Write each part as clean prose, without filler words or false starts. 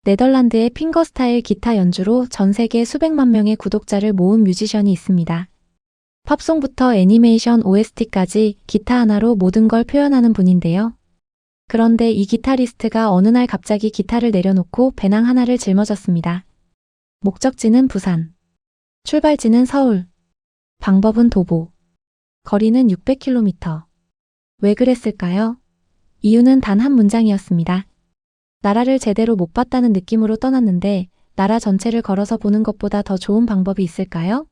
네덜란드의 핑거스타일 기타 연주로 전 세계 수백만 명의 구독자를 모은 뮤지션이 있습니다. 팝송부터 애니메이션 OST까지 기타 하나로 모든 걸 표현하는 분인데요. 그런데 이 기타리스트가 어느 날 갑자기 기타를 내려놓고 배낭 하나를 짊어졌습니다. 목적지는 부산, 출발지는 서울, 방법은 도보, 거리는 600km. 왜 그랬을까요? 이유는 단 한 문장이었습니다. 나라를 제대로 못 봤다는 느낌으로 떠났는데 나라 전체를 걸어서 보는 것보다 더 좋은 방법이 있을까요?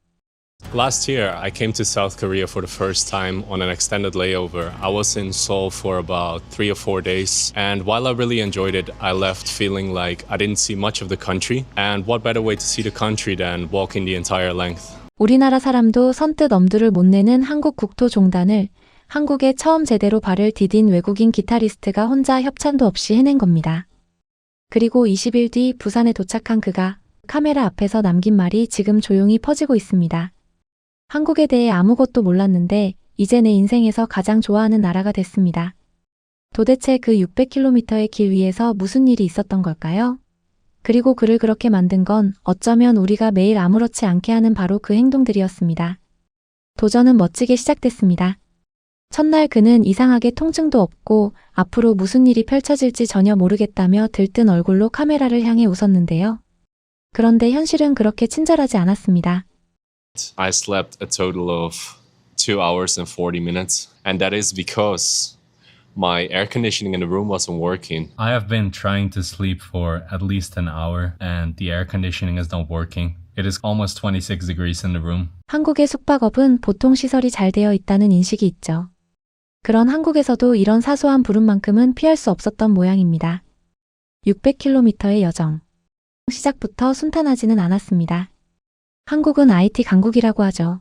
Last year, I came to South Korea for the first time on an extended layover. I was in Seoul for about 3 or 4 days, and while I really enjoyed it, I left feeling like I didn't see much of the country, and what better way to see the country than walking the entire length. 우리나라 사람도 선뜻 엄두를 못 내는 한국 국토종단을 한국에 처음 제대로 발을 디딘 외국인 기타리스트가 혼자 협찬도 없이 해낸 겁니다. 그리고 20일 뒤 부산에 도착한 그가 카메라 앞에서 남긴 말이 지금 조용히 퍼지고 있습니다. 한국에 대해 아무것도 몰랐는데 이제 내 인생에서 가장 좋아하는 나라가 됐습니다. 도대체 그 600km의 길 위에서 무슨 일이 있었던 걸까요? 그리고 그를 그렇게 만든 건 어쩌면 우리가 매일 아무렇지 않게 하는 바로 그 행동들이었습니다. 도전은 멋지게 시작됐습니다. 첫날 그는 이상하게 통증도 없고 앞으로 무슨 일이 펼쳐질지 전혀 모르겠다며 들뜬 얼굴로 카메라를 향해 웃었는데요. 그런데 현실은 그렇게 친절하지 않았습니다. I slept a total of 2 hours and 40 minutes, and that is because my air conditioning in the room wasn't working. I have been trying to sleep for at least an hour, and the air conditioning is not working. It is almost 26 degrees in the room. 한국의 숙박업은 보통 시설이 잘 되어 있다는 인식이 있죠. 그런 한국에서도 이런 사소한 부름만큼은 피할 수 없었던 모양입니다. 600km의 여정. 시작부터 순탄하지는 않았습니다. 한국은 IT 강국이라고 하죠.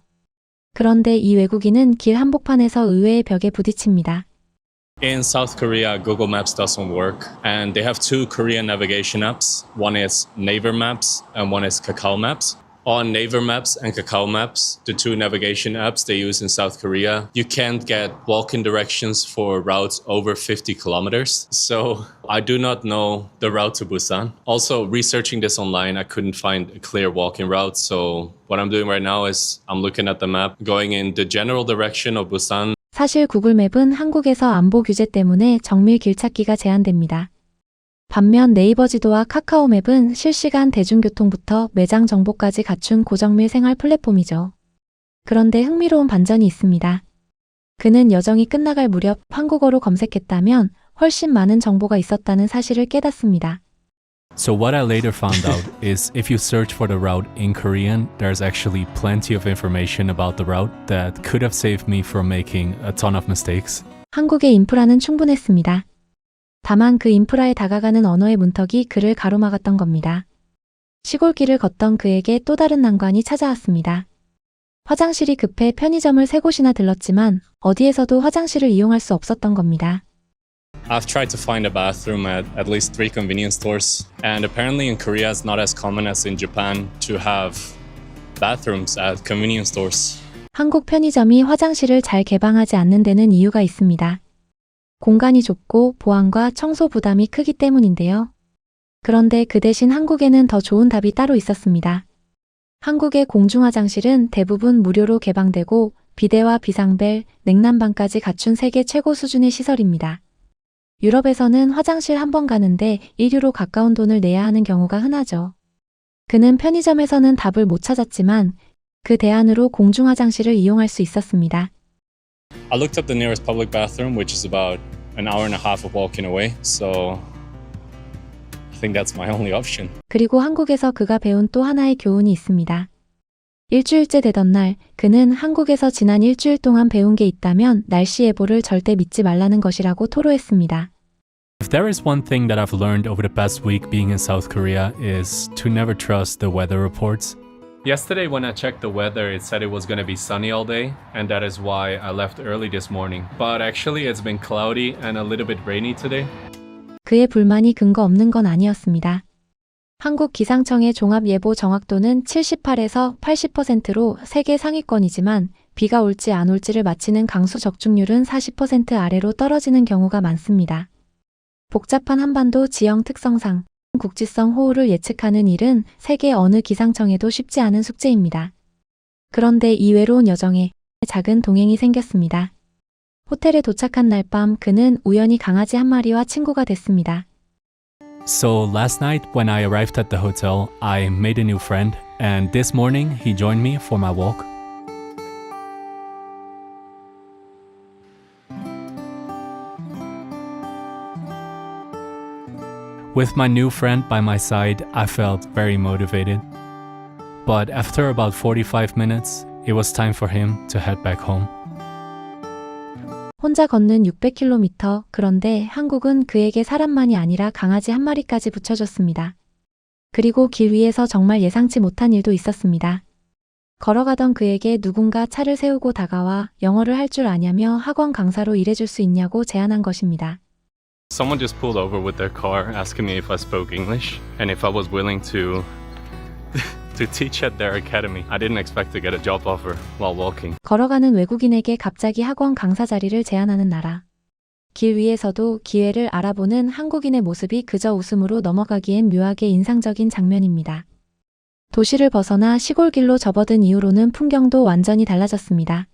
그런데 이 외국인은 길 한복판에서 의외의 벽에 부딪힙니다. In South Korea, Google Maps doesn't work, and they have 2 Korean navigation apps. One is Naver Maps and one is Kakao Maps. On Naver Maps and Kakao Maps, the 2 navigation apps they use in South Korea, you can't get walking directions for routes over 50 kilometers. So I do not know the route to Busan. Also, researching this online, I couldn't find a clear walking route. So what I'm doing right now is I'm looking at the map, going in the general direction of Busan. 사실 구글맵은 한국에서 안보 규제 때문에 정밀 길찾기가 제한됩니다. 반면 네이버 지도와 카카오맵은 실시간 대중교통부터 매장 정보까지 갖춘 고정밀 생활 플랫폼이죠. 그런데 흥미로운 반전이 있습니다. 그는 여정이 끝나갈 무렵 한국어로 검색했다면 훨씬 많은 정보가 있었다는 사실을 깨닫습니다. So what I later found out is if you search for the route in Korean, there's actually plenty of information about the route that could have saved me from making a ton of mistakes. 한국의 인프라는 충분했습니다. 다만 그 인프라에 다가가는 언어의 문턱이 그를 가로막았던 겁니다. 시골길을 걷던 그에게 또 다른 난관이 찾아왔습니다. 화장실이 급해 편의점을 3곳이나 들렀지만 어디에서도 화장실을 이용할 수 없었던 겁니다. I've tried to find a bathroom at least 3 convenience stores, and apparently in Korea it's not as common as in Japan to have bathrooms at convenience stores. 한국 편의점이 화장실을 잘 개방하지 않는 데는 이유가 있습니다. 공간이 좁고 보안과 청소 부담이 크기 때문인데요. 그런데 그 대신 한국에는 더 좋은 답이 따로 있었습니다. 한국의 공중화장실은 대부분 무료로 개방되고 비데와 비상벨, 냉난방까지 갖춘 세계 최고 수준의 시설입니다. 유럽에서는 화장실 한 번 가는데 1유로 가까운 돈을 내야 하는 경우가 흔하죠. 그는 편의점에서는 답을 못 찾았지만 그 대안으로 공중화장실을 이용할 수 있었습니다. I looked up the nearest public bathroom, which is about an hour and a half of walking away, so I think that's my only option. 그리고 한국에서 그가 배운 또 하나의 교훈이 있습니다. 일주일째 되던 날, 그는 한국에서 지난 일주일 동안 배운 게 있다면 날씨 예보를 절대 믿지 말라는 것이라고 토로했습니다. If there is one thing that I've learned over the past week being in South Korea is to never trust the weather reports. Yesterday when I checked the weather, it said it was going to be sunny all day, and that is why I left early this morning. But actually it's been cloudy and a little bit rainy today. 그의 불만이 근거 없는 건 아니었습니다. 한국 기상청의 종합 예보 정확도는 78에서 80%로 세계 상위권이지만 비가 올지 안 올지를 맞히는 강수 적중률은 40% 아래로 떨어지는 경우가 많습니다. 복잡한 한반도 지형 특성상 국지성 호우를 예측하는 일은 세계 어느 기상청에도 쉽지 않은 숙제입니다. 그런데 이 외로운 여정에 작은 동행이 생겼습니다. 호텔에 도착한 날 밤 그는 우연히 강아지 한 마리와 친구가 됐습니다. So last night when I arrived at the hotel, I made a new friend, and this morning he joined me for my walk. With my new friend by my side, I felt very motivated. But after about 45 minutes, it was time for him to head back home. 혼자 걷는 600km, 그런데 한국은 그에게 사람만이 아니라 강아지 한 마리까지 붙여줬습니다. 그리고 길 위에서 정말 예상치 못한 일도 있었습니다. 걸어가던 그에게 누군가 차를 세우고 다가와 영어를 할 줄 아냐며 학원 강사로 일해줄 수 있냐고 제안한 것입니다. Someone just pulled over with their car asking me if I spoke English and if I was willing to teach at their academy. I didn't expect to get a job offer while walking. 걸어가는 외국인에게 갑자기 학원 강사 자리를 제안하는 나라. 길 위에서도 기회를 알아보는 한국인의 모습이 그저 웃음으로 넘어가기엔 묘하게 인상적인 장면입니다. 도시를 벗어나 시골길로 접어든 이후로는 풍경도 완전히 달라졌습니다.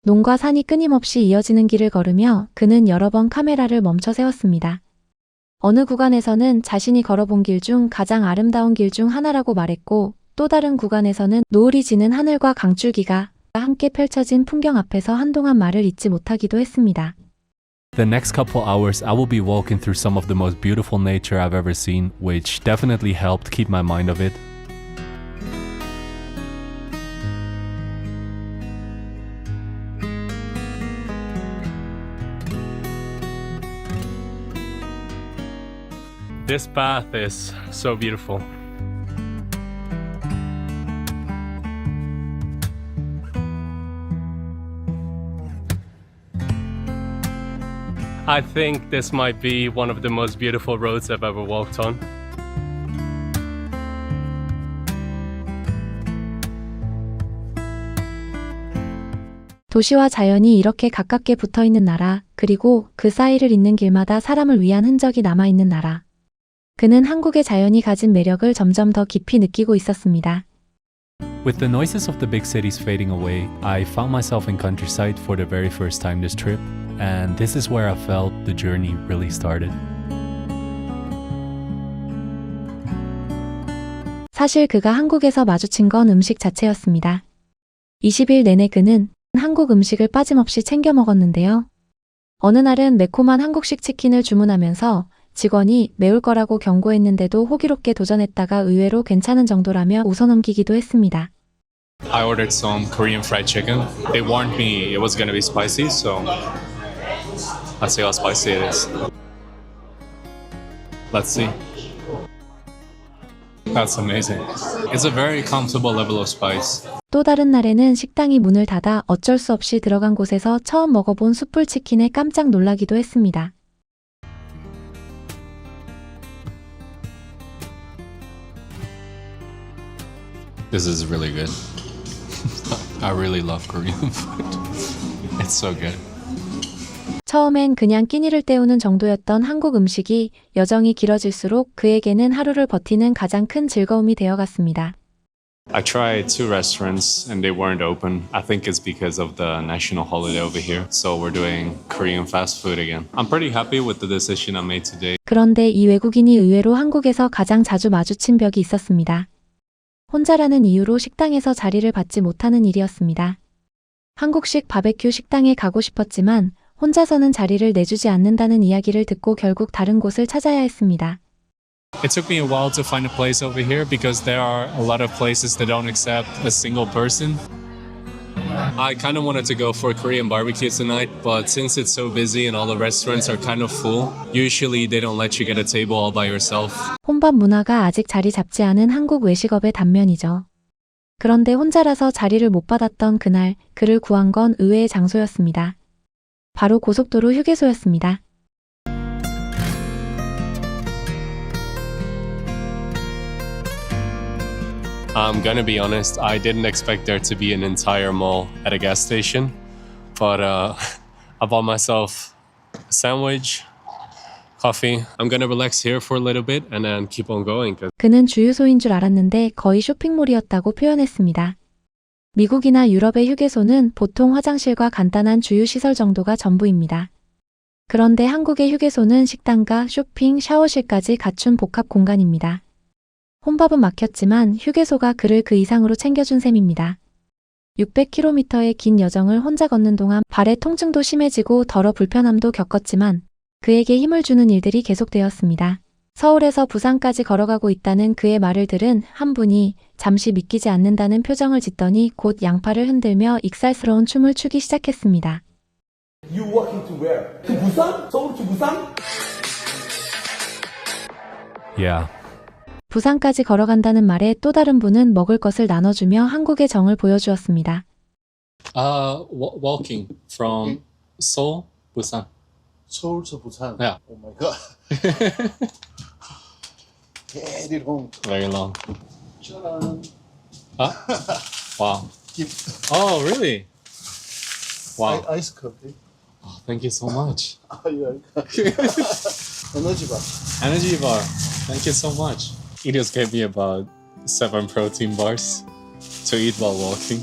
논과 산이 끊임없이 이어지는 길을 걸으며 그는 여러 번 카메라를 멈춰 세웠습니다. 어느 구간에서는 자신이 걸어본 길 중 가장 아름다운 길 중 하나라고 말했고, 또 다른 구간에서는 노을이 지는 하늘과 강줄기가 함께 펼쳐진 풍경 앞에서 한동안 말을 잇지 못하기도 했습니다. The next couple hours, I will be walking through some of the most beautiful nature I've ever seen, which definitely helped keep my mind of it. This path is so beautiful. I think this might be one of the most beautiful roads I've ever walked on. 도시와 자연이 이렇게 가깝게 붙어 있는 나라, 그리고 그 사이를 잇는 길마다 사람을 위한 흔적이 남아 있는 나라. 그는 한국의 자연이 가진 매력을 점점 더 깊이 느끼고 있었습니다. With the noises of the big cities fading away, I found myself in countryside for the very first time this trip, and this is where I felt the journey really started. 사실 그가 한국에서 마주친 건 음식 자체였습니다. 20일 내내 그는 한국 음식을 빠짐없이 챙겨 먹었는데요. 어느 날은 매콤한 한국식 치킨을 주문하면서 직원이 매울 거라고 경고했는데도 호기롭게 도전했다가 의외로 괜찮은 정도라며 웃어넘기기도 했습니다. I ordered some Korean fried chicken. They warned me it was going to be spicy, so let's see how spicy it is. Let's see. That's amazing. It's a very comfortable level of spice. 또 다른 날에는 식당이 문을 닫아 어쩔 수 없이 들어간 곳에서 처음 먹어본 숯불 치킨에 깜짝 놀라기도 했습니다. This is really good. I really love Korean food. It's so good. 처음엔 그냥 끼니를 때우는 정도였던 한국 음식이 여정이 길어질수록 그에게는 하루를 버티는 가장 큰 즐거움이 되어갔습니다. I tried 2 restaurants and they weren't open. I think it's because of the national holiday over here. So we're doing Korean fast food again. I'm pretty happy with the decision I made today. 그런데 이 외국인이 의외로 한국에서 가장 자주 마주친 벽이 있었습니다. 혼자라는 이유로 식당에서 자리를 받지 못하는 일이었습니다. 한국식 바베큐 식당에 가고 싶었지만 혼자서는 자리를 내주지 않는다는 이야기를 듣고 결국 다른 곳을 찾아야 했습니다. It took me a while to find a place over here because there are a lot of places that don't accept a single person. I kind of wanted to go for a Korean barbecue tonight, but since it's so busy and all the restaurants are kind of full, usually they don't let you get a table all by yourself. 혼밥 문화가 아직 자리 잡지 않은 한국 외식업의 단면이죠. 그런데 혼자라서 자리를 못 받았던 그날 그를 구한 건 의외의 장소였습니다. 바로 고속도로 휴게소였습니다. I'm gonna be honest, I didn't expect there to be an entire mall at a gas station, but I bought myself a sandwich, coffee. I'm gonna relax here for a little bit and then keep on going. 그는 주유소인 줄 알았는데 거의 쇼핑몰이었다고 표현했습니다. 미국이나 유럽의 휴게소는 보통 화장실과 간단한 주유시설 정도가 전부입니다. 그런데 한국의 휴게소는 식당과 쇼핑, 샤워실까지 갖춘 복합 공간입니다. 혼밥은 막혔지만 휴게소가 그를 그 이상으로 챙겨준 셈입니다. 600km의 긴 여정을 혼자 걷는 동안 발의 통증도 심해지고 더러 불편함도 겪었지만 그에게 힘을 주는 일들이 계속되었습니다. 서울에서 부산까지 걸어가고 있다는 그의 말을 들은 한 분이 잠시 믿기지 않는다는 표정을 짓더니 곧 양팔을 흔들며 익살스러운 춤을 추기 시작했습니다. You walking to where? To Busan? 서울 to Busan? Yeah. 부산까지 걸어간다는 말에 또 다른 분은 먹을 것을 나눠주며 한국의 정을 보여주었습니다. Walking from Seoul, Busan. 서울 to Busan. Yeah. Oh my god. Very long. Very long. 짜란. Wow. Give Oh, really? Wow. ice coffee. Oh, thank you so much. Yeah. 에너지 바. Energy bar. Thank you so much. He just gave me about 7 protein bars to eat while walking.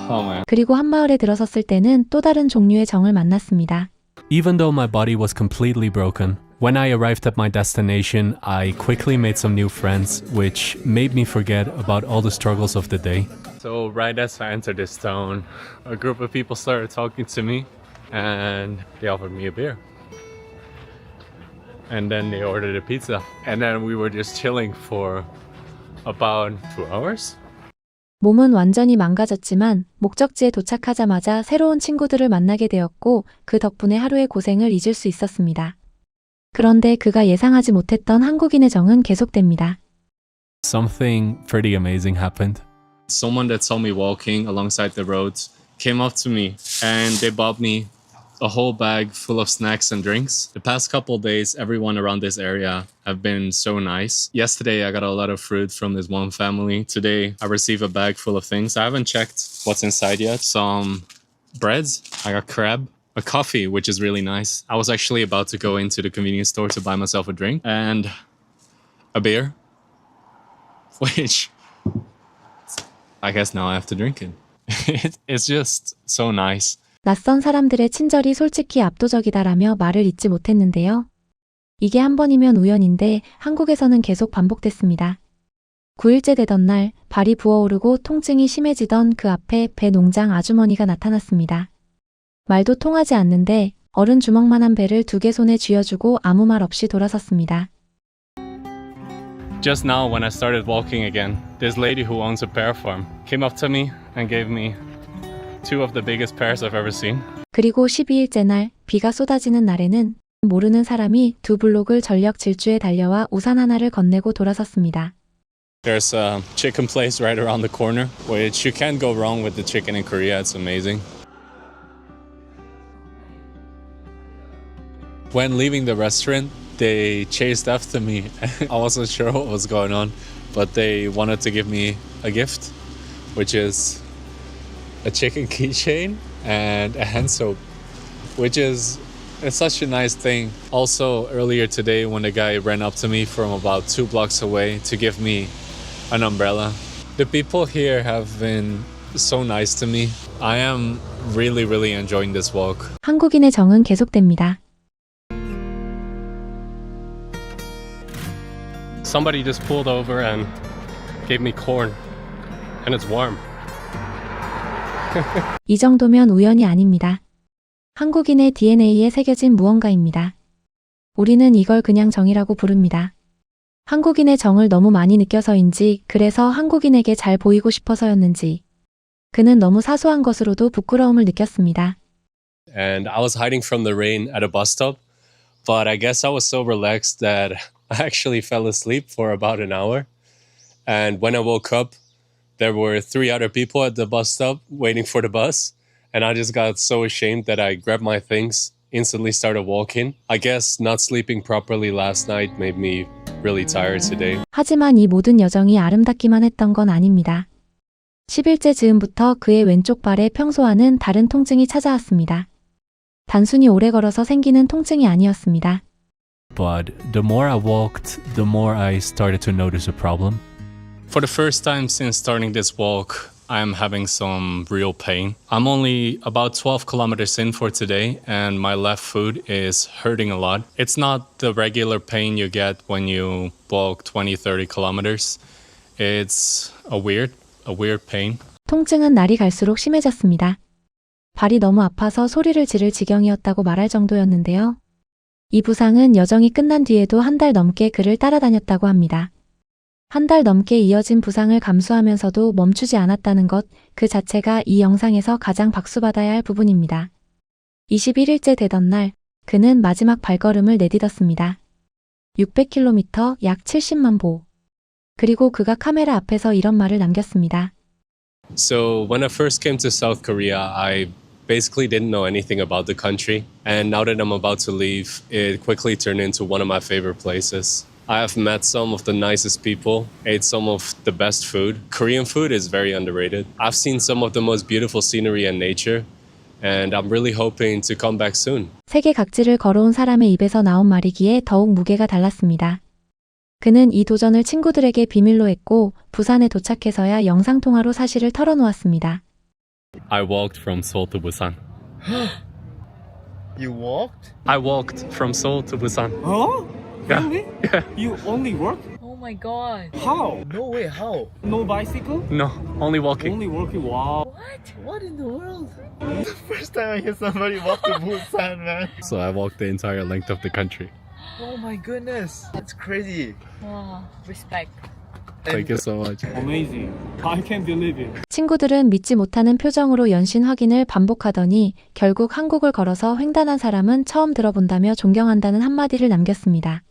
Oh man. 그리고 한마을에 들어섰을 때는 또 다른 종류의 정을 만났습니다. Even though my body was completely broken, when I arrived at my destination, I quickly made some new friends, which made me forget about all the struggles of the day. So right as I entered this town, a group of people started talking to me and they offered me a beer. And then they ordered a pizza. And then we were just chilling for about 2 hours. 몸은 완전히 망가졌지만 목적지에 도착하자마자 새로운 친구들을 만나게 되었고 그 덕분에 하루의 고생을 잊을 수 있었습니다. 그런데 그가 예상하지 못했던 한국인의 정은 계속됩니다. Something pretty amazing happened. Someone that saw me walking alongside the road came up to me and they bought me a whole bag full of snacks and drinks. The past couple days, everyone around this area have been so nice. Yesterday, I got a lot of fruit from this one family. Today, I received a bag full of things. I haven't checked what's inside yet. Some breads, I got crab, a coffee, which is really nice. I was actually about to go into the convenience store to buy myself a drink and a beer, which I guess now I have to drink it. It's just so nice. 낯선 사람들의 친절이 솔직히 압도적이다라며 말을 잇지 못했는데요. 이게 한 번이면 우연인데 한국에서는 계속 반복됐습니다. 9일째 되던 날 발이 부어오르고 통증이 심해지던 그 앞에 배 농장 아주머니가 나타났습니다. 말도 통하지 않는데 어른 주먹만한 배를 2개 손에 쥐어주고 아무 말 없이 돌아섰습니다. Just now, when I started walking again, this lady who owns a pear farm came up to me and gave me 2 of the biggest pears I've ever seen. 그리고 12일째 날 비가 쏟아지는 날에는 모르는 사람이 2 블록을 전력 질주에 달려와 우산 하나를 건네고 돌아섰습니다. There's a chicken place right around the corner, which you can't go wrong with the chicken in Korea. It's amazing. When leaving the restaurant, they chased after me. I wasn't sure what was going on, but they wanted to give me a gift, which is a chicken keychain and a hand soap, which is it's such a nice thing. Also, earlier today, when the guy ran up to me from about 2 blocks away to give me an umbrella, the people here have been so nice to me. I am really enjoying this walk. 한국인의 정은 계속됩니다. Somebody just pulled over and gave me corn, and it's warm. 이 정도면 우연이 아닙니다. 한국인의 DNA에 새겨진 무언가입니다. 우리는 이걸 그냥 정이라고 부릅니다. 한국인의 정을 너무 많이 느껴서인지 그래서 한국인에게 잘 보이고 싶어서였는지 그는 너무 사소한 것으로도 부끄러움을 느꼈습니다. And I was hiding from the rain at a bus stop, but I guess I was so relaxed that I actually fell asleep for about an hour. And when I woke up, there were 3 other people at the bus stop waiting for the bus. And I just got so ashamed that I grabbed my things, instantly started walking. I guess not sleeping properly last night made me really tired today. 하지만 이 모든 여정이 아름답기만 했던 건 아닙니다. 10일째 즈음부터 그의 왼쪽 발에 평소와는 다른 통증이 찾아왔습니다. 단순히 오래 걸어서 생기는 통증이 아니었습니다. But the more I walked, the more I started to notice a problem. For the first time since starting this walk, I am having some real pain. I'm only about 12 kilometers in for today, and my left foot is hurting a lot. It's not the regular pain you get when you walk 20-30 kilometers. It's a weird pain. 통증은 날이 갈수록 심해졌습니다. 발이 너무 아파서 소리를 지를 지경이었다고 말할 정도였는데요. 이 부상은 여정이 끝난 뒤에도 한 달 넘게 그를 따라다녔다고 합니다. 한 달 넘게 이어진 부상을 감수하면서도 멈추지 않았다는 것, 그 자체가 이 영상에서 가장 박수받아야 할 부분입니다. 21일째 되던 날, 그는 마지막 발걸음을 내딛었습니다. 600km, 약 70만 보. 그리고 그가 카메라 앞에서 이런 말을 남겼습니다. So when I first came to South Korea, I basically didn't know anything about the country. And now that I'm about to leave, it quickly turned into one of my favorite places. I have met some of the nicest people, ate some of the best food. Korean food is very underrated. I've seen some of the most beautiful scenery and nature, and I'm really hoping to come back soon. 세계 각지를 걸어온 사람의 입에서 나온 말이기에 더욱 무게가 달랐습니다. 그는 이 도전을 친구들에게 비밀로 했고 부산에 도착해서야 영상통화로 사실을 털어놓았습니다. I walked from Seoul to Busan. You walked? I walked from Seoul to Busan. Huh? Yeah. Really? Yeah. You only work? Oh my god. How? No way, how? No bicycle? No, only walking. Only working. Wow. What in the world? The first time I hear somebody walk to Busan, man. So I walked the entire length of the country. Oh my goodness. That's crazy. Wow. Respect. Thank you so much. Amazing. I can't believe it. 친구들은 믿지 못하는 표정으로 연신 확인을 반복하더니 결국 한국을 걸어서 횡단한 사람은 처음 들어본다며 존경한다는 한마디를 남겼습니다.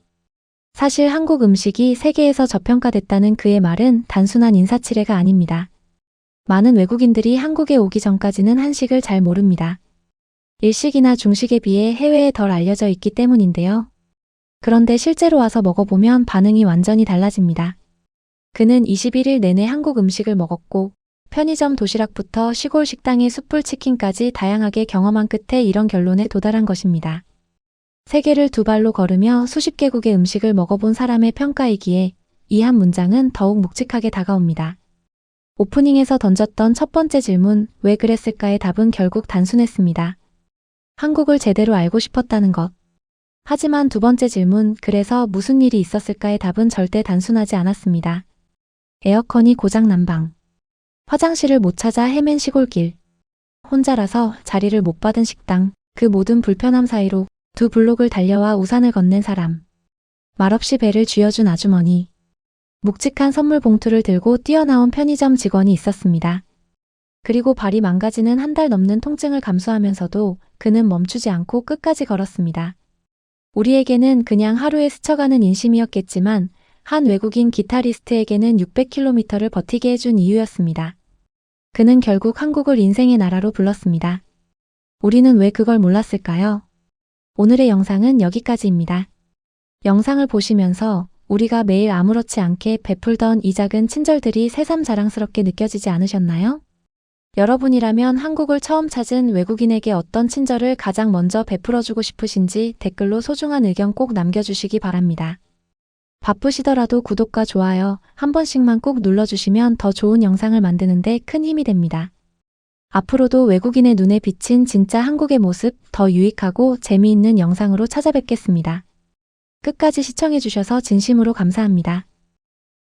사실 한국 음식이 세계에서 저평가됐다는 그의 말은 단순한 인사치레가 아닙니다. 많은 외국인들이 한국에 오기 전까지는 한식을 잘 모릅니다. 일식이나 중식에 비해 해외에 덜 알려져 있기 때문인데요. 그런데 실제로 와서 먹어보면 반응이 완전히 달라집니다. 그는 21일 내내 한국 음식을 먹었고 편의점 도시락부터 시골 식당의 숯불 치킨까지 다양하게 경험한 끝에 이런 결론에 도달한 것입니다. 세계를 두 발로 걸으며 수십 개국의 음식을 먹어본 사람의 평가이기에 이 한 문장은 더욱 묵직하게 다가옵니다. 오프닝에서 던졌던 첫 번째 질문, 왜 그랬을까의 답은 결국 단순했습니다. 한국을 제대로 알고 싶었다는 것. 하지만 두 번째 질문, 그래서 무슨 일이 있었을까의 답은 절대 단순하지 않았습니다. 에어컨이 고장난 방. 화장실을 못 찾아 헤맨 시골길. 혼자라서 자리를 못 받은 식당. 그 모든 불편함 사이로 두 블록을 달려와 우산을 건넨 사람. 말없이 배를 쥐어준 아주머니. 묵직한 선물 봉투를 들고 뛰어나온 편의점 직원이 있었습니다. 그리고 발이 망가지는 한 달 넘는 통증을 감수하면서도 그는 멈추지 않고 끝까지 걸었습니다. 우리에게는 그냥 하루에 스쳐가는 인심이었겠지만 한 외국인 기타리스트에게는 600km를 버티게 해준 이유였습니다. 그는 결국 한국을 인생의 나라로 불렀습니다. 우리는 왜 그걸 몰랐을까요? 오늘의 영상은 여기까지입니다. 영상을 보시면서 우리가 매일 아무렇지 않게 베풀던 이 작은 친절들이 새삼 자랑스럽게 느껴지지 않으셨나요? 여러분이라면 한국을 처음 찾은 외국인에게 어떤 친절을 가장 먼저 베풀어주고 싶으신지 댓글로 소중한 의견 꼭 남겨주시기 바랍니다. 바쁘시더라도 구독과 좋아요 한 번씩만 꼭 눌러주시면 더 좋은 영상을 만드는데 큰 힘이 됩니다. 앞으로도 외국인의 눈에 비친 진짜 한국의 모습 더 유익하고 재미있는 영상으로 찾아뵙겠습니다. 끝까지 시청해주셔서 진심으로 감사합니다.